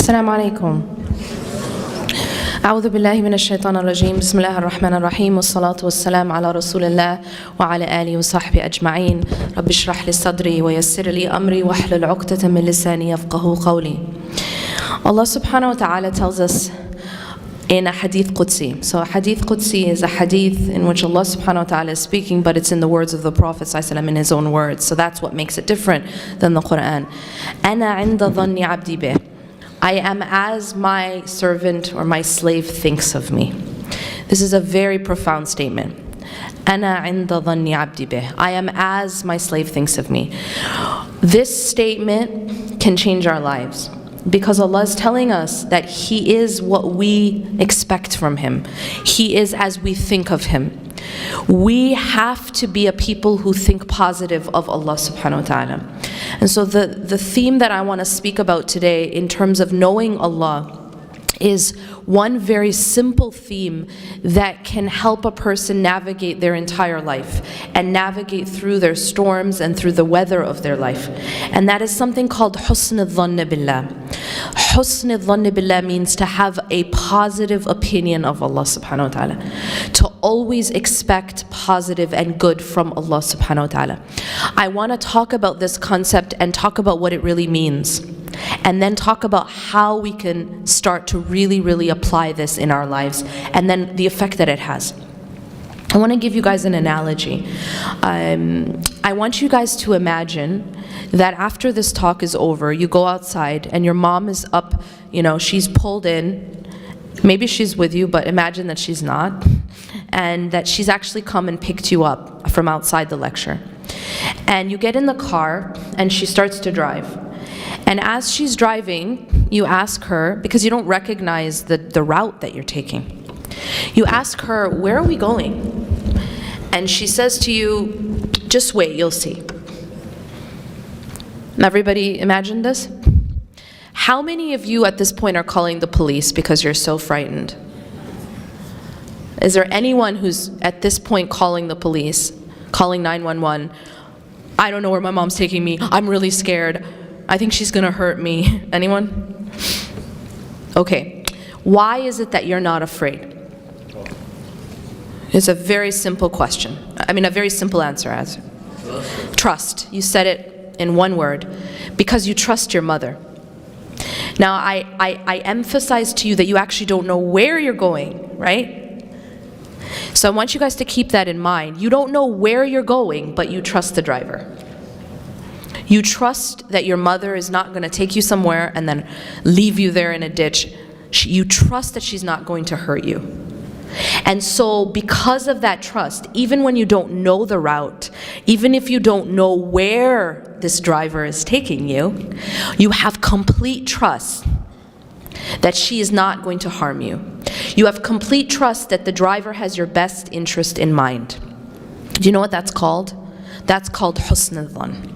السلام عليكم. أعوذ بالله من الشيطان الرجيم. بسم الله الرحمن الرحيم والصلاة والسلام على رسول الله وعلى آله وصحبه أجمعين. رب اشرح لي صدري ويسر لي أمري واحلل عقدة من لساني يفقهوا قولي. Allah subhanahu wa ta'ala tells us in a hadith Qudsi. So a hadith Qudsi is a hadith in which Allah subhanahu wa ta'ala is speaking, but it's in the words of the Prophet sallallahu alaihi wasallam in his own words. So that's what makes it different than the Quran. أنا عند ظن عبدي به. I am as my servant or my slave thinks of me. This is a very profound statement. أنا عند ظن عبدي به. I am as my slave thinks of me. This statement can change our lives, because Allah is telling us that He is what we expect from Him. He is as we think of Him. We have to be a people who think positive of Allah subhanahu wa ta'ala. And so the theme that I want to speak about today in terms of knowing Allah is one very simple theme that can help a person navigate their entire life and navigate through their storms and through the weather of their life. And that is something called husn al-dhann billah. Husn al-dhann billah means to have a positive opinion of Allah subhanahu wa ta'ala. To always expect positive and good from Allah subhanahu wa ta'ala. I want to talk about this concept and talk about what it really means, and then talk about how we can start to really apply this in our lives, and then the effect that it has. I want to give you guys an analogy. I want you guys to imagine that after this talk is over, you go outside and your mom is up, she's pulled in. Maybe she's with you, but imagine that she's not, and that she's actually come and picked you up from outside the lecture. And you get in the car and she starts to drive. And as she's driving, you ask her, because you don't recognize the route that you're taking, you ask her, "Where are we going?" And she says to you, "Just wait, you'll see." Everybody imagine this? How many of you at this point are calling the police because you're so frightened? Is there anyone who's at this point calling the police, calling 911? "I don't know where my mom's taking me. I'm really scared. I think she's gonna hurt me." Anyone? Okay. Why is it that you're not afraid? It's a very simple question. A very simple answer. Trust. You said it in one word. Because you trust your mother. Now, I emphasize to you that you actually don't know where you're going, right? So I want you guys to keep that in mind. You don't know where you're going, but you trust the driver. You trust that your mother is not going to take you somewhere and then leave you there in a ditch. You trust that she's not going to hurt you. And so because of that trust, even when you don't know the route, even if you don't know where this driver is taking you, you have complete trust that she is not going to harm you. You have complete trust that the driver has your best interest in mind. Do you know what that's called? That's called husn al-dhann.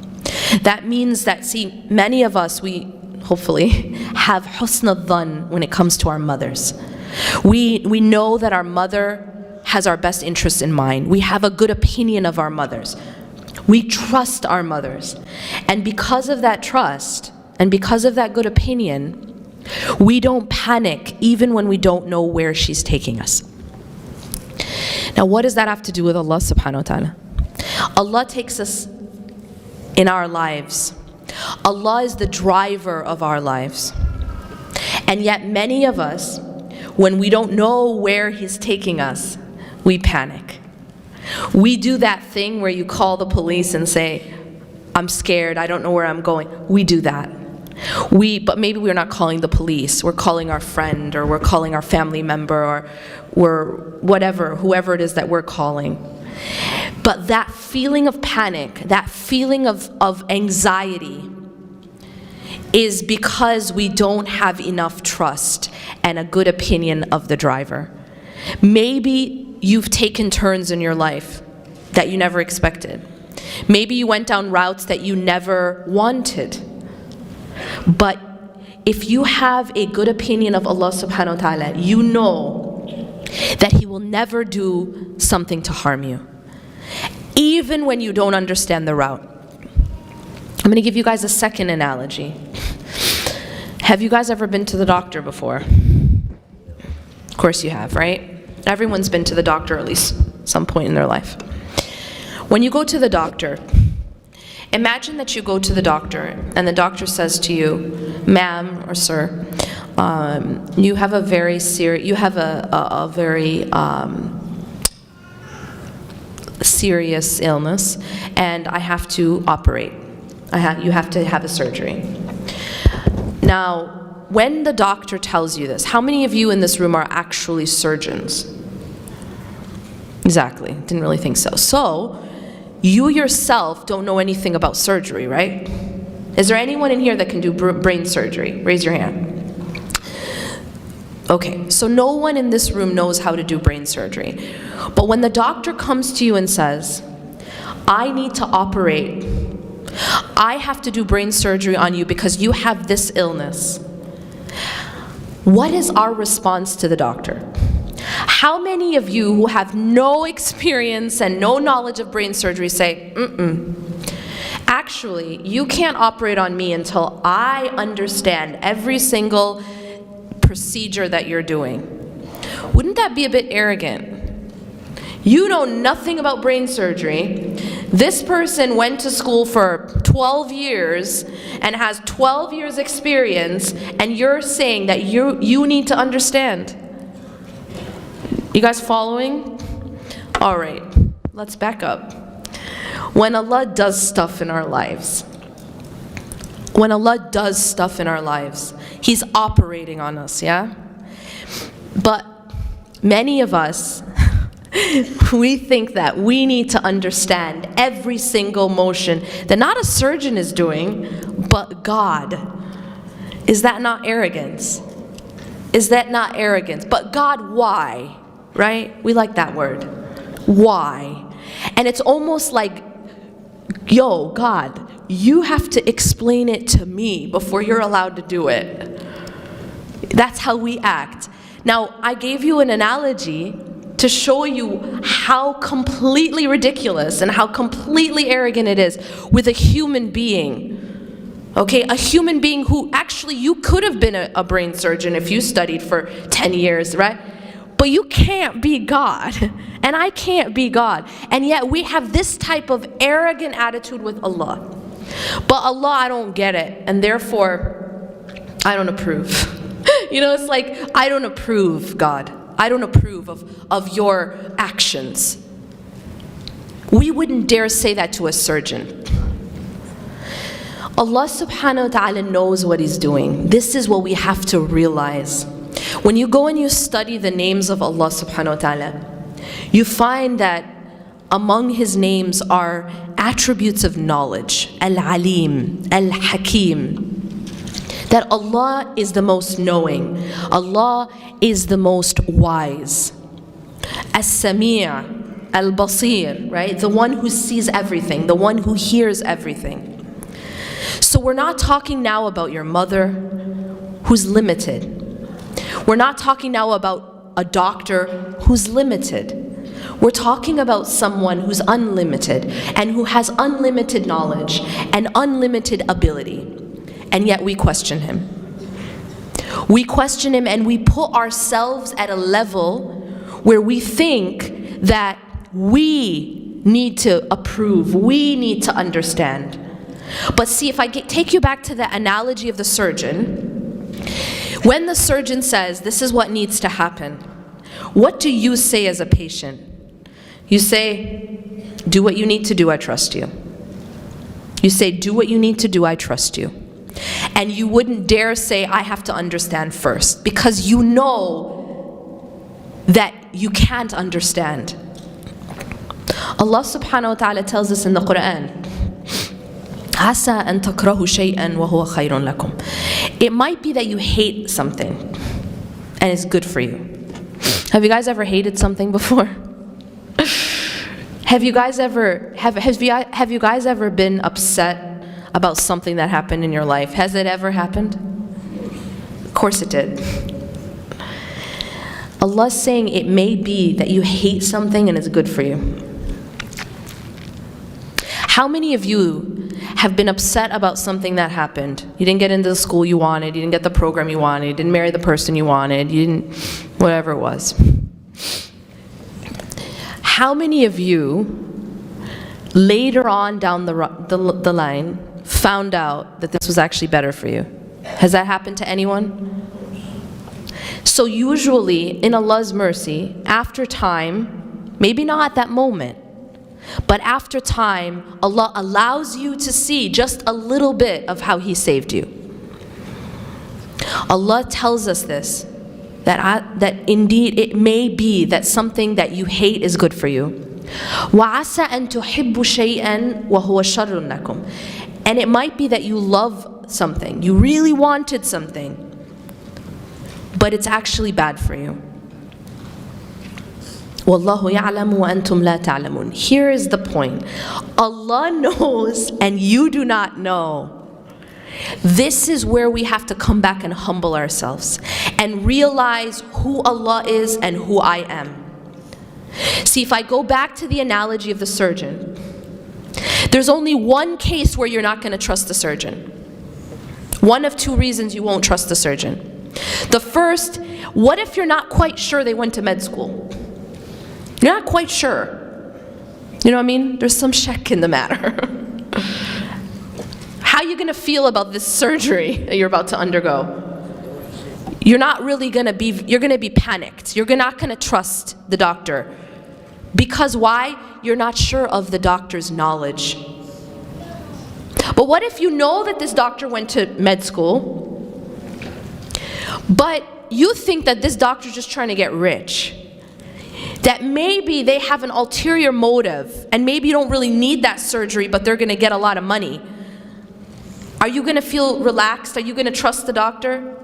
That means that, many of us, we hopefully have husn al-dhann when it comes to our mothers. We know that our mother has our best interests in mind. We have a good opinion of our mothers. We trust our mothers. And because of that trust, and because of that good opinion, we don't panic even when we don't know where she's taking us. Now, what does that have to do with Allah subhanahu wa ta'ala? Allah takes us in our lives. Allah is the driver of our lives. And yet many of us, when we don't know where He's taking us, we panic. We do that thing where you call the police and say, "I'm scared, I don't know where I'm going." We do that. But maybe we're not calling the police. We're calling our friend, or we're calling our family member, or we're whoever it is that we're calling. But that feeling of panic, that feeling of anxiety, is because we don't have enough trust and a good opinion of the driver. Maybe you've taken turns in your life that you never expected. Maybe you went down routes that you never wanted. But if you have a good opinion of Allah subhanahu wa ta'ala, you know that He will never do something to harm you, even when you don't understand the route. I'm going to give you guys a second analogy. Have you guys ever been to the doctor before? Of course you have, right? Everyone's been to the doctor at least some point in their life. When you go to the doctor, imagine that you go to the doctor and the doctor says to you, ma'am or sir, you have a very serious illness, and I have to operate. You have to have a surgery. Now, when the doctor tells you this, how many of you in this room are actually surgeons? Exactly, didn't really think so. So, you yourself don't know anything about surgery, right? Is there anyone in here that can do brain surgery? Raise your hand. Okay, so no one in this room knows how to do brain surgery. But when the doctor comes to you and says, I need to operate, I have to do brain surgery on you because you have this illness, what is our response to the doctor? How many of you who have no experience and no knowledge of brain surgery say, actually, you can't operate on me until I understand every single procedure that you're doing? Wouldn't that be a bit arrogant? You know nothing about brain surgery. This person went to school for 12 years and has 12 years experience, and you're saying that you need to understand. You guys following? All right, let's back up. When Allah does stuff in our lives, He's operating on us, yeah? But many of us, we think that we need to understand every single motion that not a surgeon is doing, but God. Is that not arrogance? Is that not arrogance? But God, why? Right? We like that word. Why? And it's almost like, yo, God, you have to explain it to me before you're allowed to do it. That's how we act. Now, I gave you an analogy to show you how completely ridiculous and how completely arrogant it is with a human being. Okay, a human being who actually, you could have been a brain surgeon if you studied for 10 years, right? But you can't be God, and I can't be God. And yet we have this type of arrogant attitude with Allah. But Allah, I don't get it, and therefore, I don't approve. You know, it's like, I don't approve, God. I don't approve of your actions. We wouldn't dare say that to a surgeon. Allah subhanahu wa ta'ala knows what He's doing. This is what we have to realize. When you go and you study the names of Allah subhanahu wa ta'ala, you find that among His names are attributes of knowledge. Al-Alim, Al-Hakim. That Allah is the most knowing. Allah is the most wise. As-Sami', Al-Basir, right? The one who sees everything, the one who hears everything. So we're not talking now about your mother who's limited. We're not talking now about a doctor who's limited. We're talking about someone who's unlimited and who has unlimited knowledge and unlimited ability. And yet we question Him. We question Him and we put ourselves at a level where we think that we need to approve, we need to understand. But see, if I take you back to the analogy of the surgeon, when the surgeon says, this is what needs to happen, what do you say as a patient? You say, do what you need to do, I trust you. You say, do what you need to do, I trust you. And you wouldn't dare say, I have to understand first, because you know that you can't understand. Allah subhanahu wa ta'ala tells us in the Quran, عَسَىٰ أَن تَكْرَهُ شَيْئًا وَهُوَ خَيْرٌ لَكُمْ. It might be that you hate something and it's good for you. Have you guys ever hated something before? Have you guys ever been upset about something that happened in your life? Has it ever happened? Of course it did. Allah's saying it may be that you hate something and it's good for you. How many of you have been upset about something that happened. You didn't get into the school you wanted, you didn't get the program you wanted, you didn't marry the person you wanted, you didn't, whatever it was. How many of you later on down the line found out that this was actually better for you? Has that happened to anyone? So usually, in Allah's mercy, after time, maybe not at that moment, but after time, Allah allows you to see just a little bit of how He saved you. Allah tells us this, that indeed it may be that something that you hate is good for you. وَعَسَى أَن تُحِبُّ شَيْئًا وَهُوَ شَرٌ لَكُمْ. And it might be that you love something, you really wanted something, but it's actually bad for you. وَاللَّهُ يَعْلَمُ وَأَنْتُمْ لَا تَعْلَمُونَ. Here is the point. Allah knows and you do not know. This is where we have to come back and humble ourselves and realize who Allah is and who I am. See, if I go back to the analogy of the surgeon, there's only one case where you're not going to trust the surgeon. One of two reasons you won't trust the surgeon. The first, what if you're not quite sure they went to med school? You're not quite sure. You know what I mean? There's some shak in the matter. How are you going to feel about this surgery that you're about to undergo? You're not really going to be, you're going to be panicked. You're not going to trust the doctor. Because why? You're not sure of the doctor's knowledge. But what if you know that this doctor went to med school, but you think that this doctor's just trying to get rich? That maybe they have an ulterior motive, and maybe you don't really need that surgery, but they're going to get a lot of money. Are you going to feel relaxed? Are you going to trust the doctor?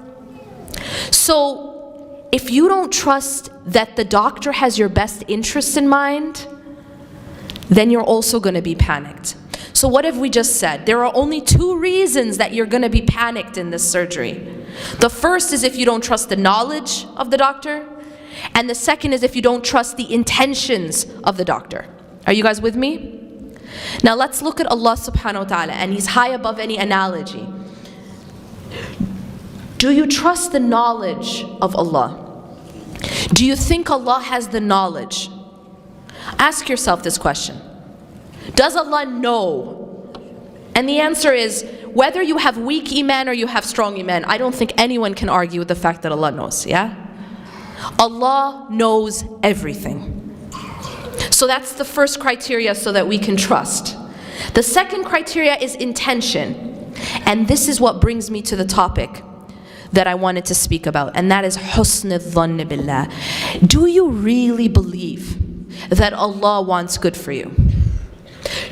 So, if you don't trust that the doctor has your best interests in mind, then you're also going to be panicked. So what have we just said? There are only two reasons that you're going to be panicked in this surgery. The first is if you don't trust the knowledge of the doctor, and the second is if you don't trust the intentions of the doctor. Are you guys with me? Now let's look at Allah subhanahu wa ta'ala, and He's high above any analogy. Do you trust the knowledge of Allah? Do you think Allah has the knowledge? Ask yourself this question. Does Allah know? And the answer is, whether you have weak iman or you have strong iman, I don't think anyone can argue with the fact that Allah knows, yeah? Allah knows everything. So that's the first criteria so that we can trust. The second criteria is intention. And this is what brings me to the topic that I wanted to speak about, and that is husn al-dhann billah. Do you really believe that Allah wants good for you?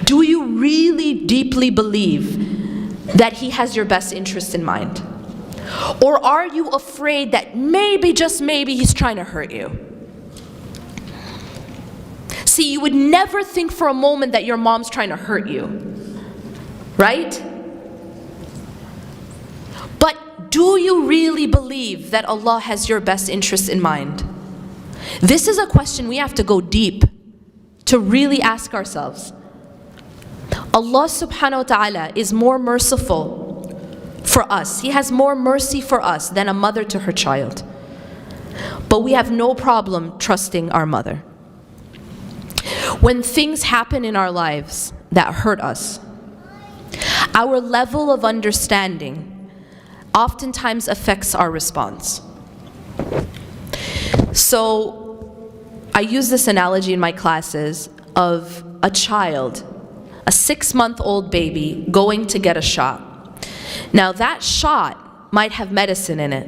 Do you really deeply believe that He has your best interest in mind? Or are you afraid that maybe, just maybe, He's trying to hurt you? See, you would never think for a moment that your mom's trying to hurt you, right? But do you really believe that Allah has your best interest in mind? This is a question we have to go deep to really ask ourselves. Allah subhanahu wa ta'ala is more merciful for us. He has more mercy for us than a mother to her child. But we have no problem trusting our mother. When things happen in our lives that hurt us, our level of understanding oftentimes affects our response. So I use this analogy in my classes of a child, a 6-month-old baby going to get a shot. Now that shot might have medicine in it.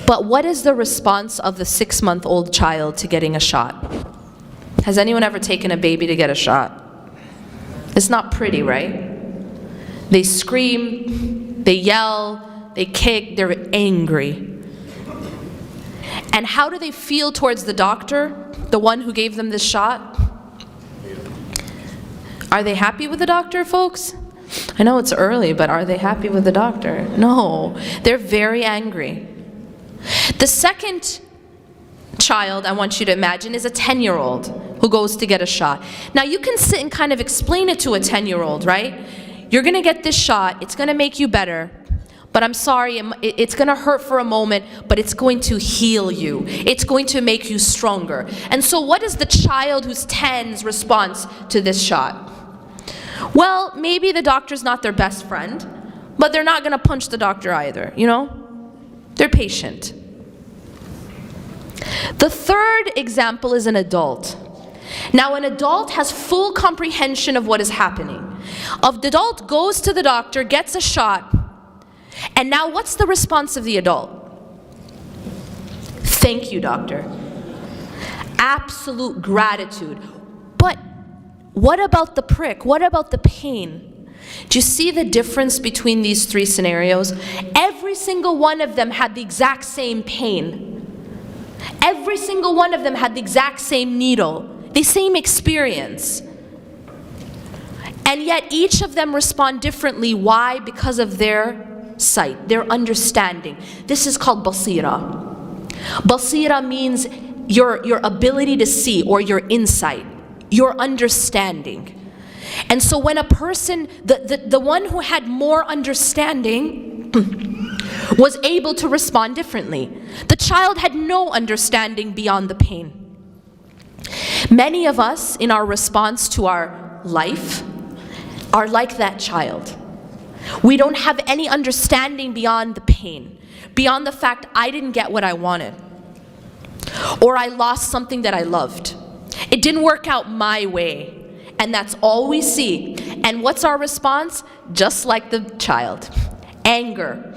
But what is the response of the 6-month-old child to getting a shot? Has anyone ever taken a baby to get a shot? It's not pretty, right? They scream, they yell, they kick, they're angry. And how do they feel towards the doctor, the one who gave them this shot? Are they happy with the doctor, folks? I know it's early, but are they happy with the doctor? No, they're very angry. The second child I want you to imagine is a 10-year-old who goes to get a shot. Now you can sit and kind of explain it to a 10-year-old, right? You're gonna get this shot, it's gonna make you better, but I'm sorry, it's gonna hurt for a moment, but it's going to heal you. It's going to make you stronger. And so what is the child who's 10's response to this shot? Well, maybe the doctor's not their best friend, but they're not gonna punch the doctor either, you know? They're patient. The third example is an adult. Now, an adult has full comprehension of what is happening. The adult goes to the doctor, gets a shot, and now what's the response of the adult? Thank you, doctor. Absolute gratitude. But what about the prick? What about the pain? Do you see the difference between these three scenarios? Every single one of them had the exact same pain. Every single one of them had the exact same needle, the same experience. And yet each of them respond differently. Why? Because of their sight, their understanding. This is called basira. Basira means your ability to see, or your insight, your understanding. And so when a person, the one who had more understanding was able to respond differently. The child had no understanding beyond the pain. Many of us, in our response to our life, are like that child. We don't have any understanding beyond the pain, beyond the fact I didn't get what I wanted, or I lost something that I loved. It didn't work out my way, and that's all we see. And what's our response? Just like the child. Anger.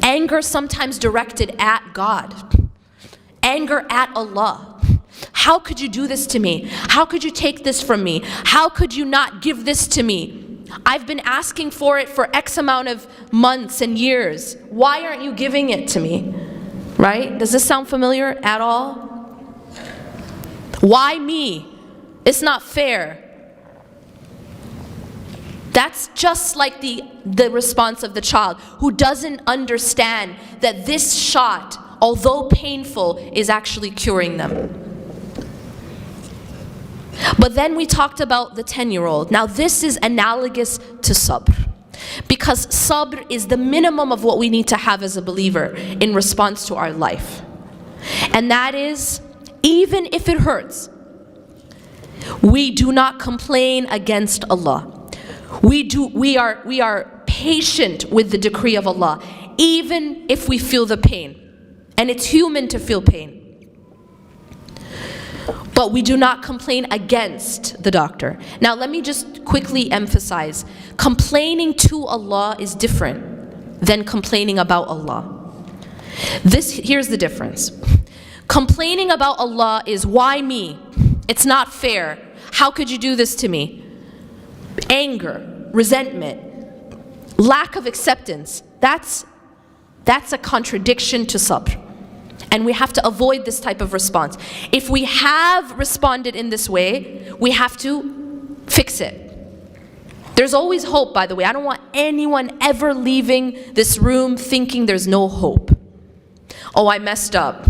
Anger sometimes directed at God. Anger at Allah. How could you do this to me? How could you take this from me? How could you not give this to me? I've been asking for it for X amount of months and years. Why aren't you giving it to me? Right? Does this sound familiar at all? Why me? It's not fair. That's just like the response of the child who doesn't understand that this shot, although painful, is actually curing them. But then we talked about the 10-year-old. Now this is analogous to sabr, because sabr is the minimum of what we need to have as a believer in response to our life. And that is, even if it hurts, we do not complain against Allah. We are patient with the decree of Allah, even if we feel the pain. And it's human to feel pain. But we do not complain against the doctor. Now let me just quickly emphasize, complaining to Allah is different than complaining about Allah. Here's the difference. Complaining about Allah is, why me? It's not fair. How could you do this to me? Anger, resentment, lack of acceptance. That's a contradiction to sabr. And we have to avoid this type of response. If we have responded in this way, we have to fix it. There's always hope, by the way. I don't want anyone ever leaving this room thinking there's no hope. Oh, I messed up.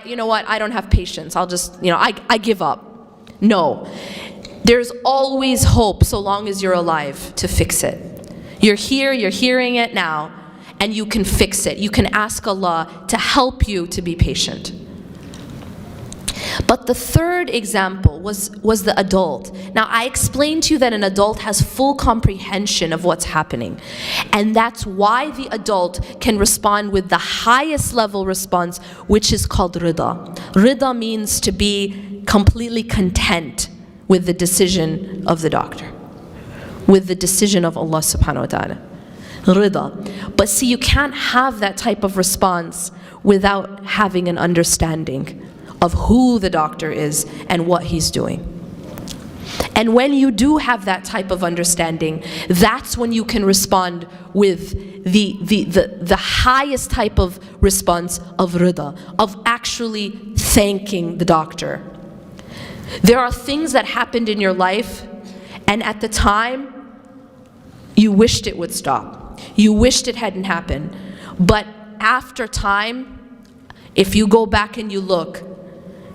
You know what? I don't have patience. I'll just, I give up. No. There's always hope so long as you're alive to fix it. You're here, you're hearing it now, and you can fix it. You can ask Allah to help you to be patient. But the third example was the adult. Now I explained to you that an adult has full comprehension of what's happening. And that's why the adult can respond with the highest level response, which is called rida. Rida means to be completely content with the decision of the doctor, with the decision of Allah subhanahu wa ta'ala. Rida. But see, you can't have that type of response without having an understanding of who the doctor is and what he's doing. And when you do have that type of understanding, that's when you can respond with the highest type of response of rida, of actually thanking the doctor. There are things that happened in your life, and at the time, you wished it would stop. You wished it hadn't happened. But after time, if you go back and you look,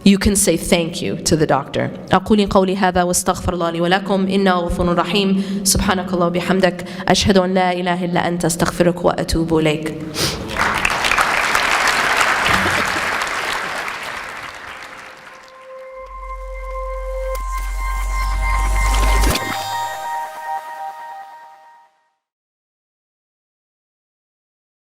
you can say thank you to the doctor. أقول قولي هذا واستغفر الله لي ولكم إنه غفور رحيم. سبحانك اللهم وبحمدك أشهد أن لا إله إلا أنت أستغفرك وأتوب إليك.